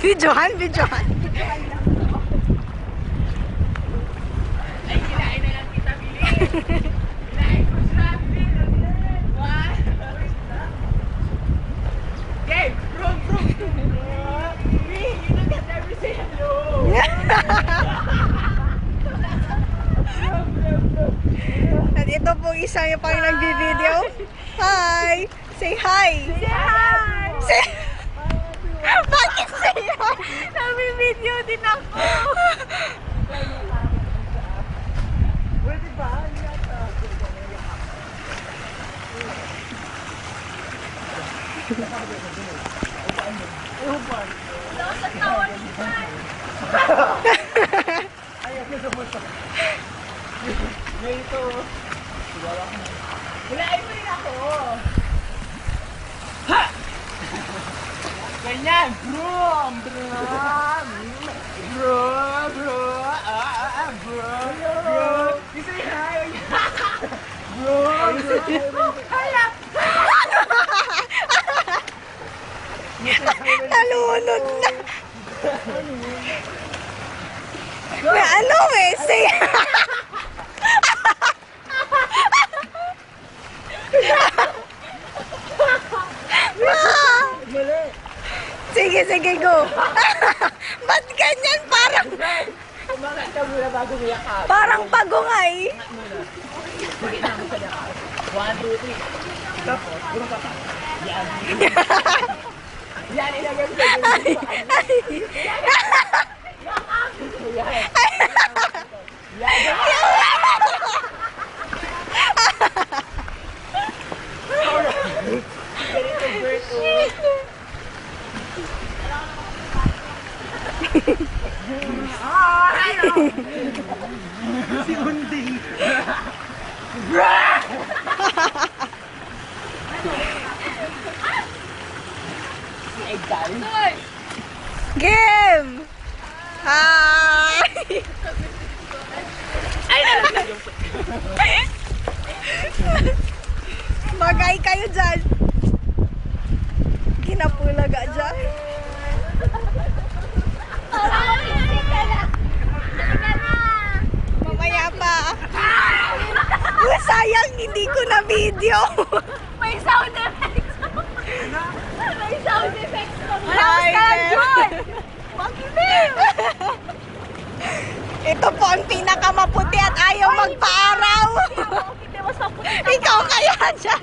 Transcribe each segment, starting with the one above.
Videohan, videohan. Ay, kinain na lang kita, Billy. Kinain ko siya, Billy. What? Okay, bro. Me, you look at every say hello. At ito po isang yung pang nagbi-video. Hi! Say hi! Say hi! Say... Bakit say hi? Nami-video din ako. Pwede ba? Yata. Wala sa tawa ni Juan. Ay, ako sa musta. Ngayon ito. Walain mo rin ako. Ha! Ganyan, bro. You say hi. Bro. Hala. Nalunod na. Na ano eh, say Mali. Sige, sige, go. Ba't ganyan? Kumangat ka muna bago umiyak ka. Parang pagungay. Sige na, masaya ka. 1, 2, 3. Tapos, puro ka pa. Yan. Yan, ilagay mo sa gulong. Si Unding. Game! Hi! Ay, nalaglag yung Magay kayo dyan. Kinapulaga dyan. Mamaya pa. Uy, sayang, hindi ko na video. May sound effects. May sound effects. Hi, Kim. Ito po ang pinakamaputi at ayaw magpaaraw. Ikaw kaya dyan.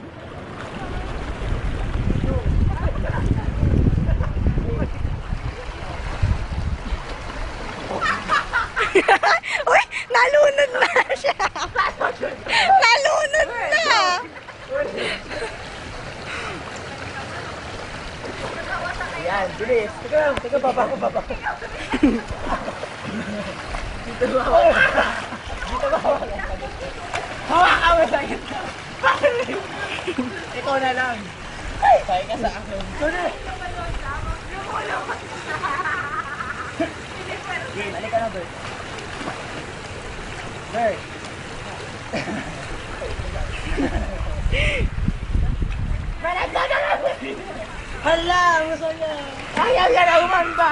Uy, nalunod na siya. Nalunod na. Yan, bilis. Teka, baba. Dito ba? Hawak ka mo sa akin. Ikaw na lang. Kaya ka sa akin. Ito na. Game, halika na, Bert. Bert. Hala, masaya. Ayaw yan ang umamba.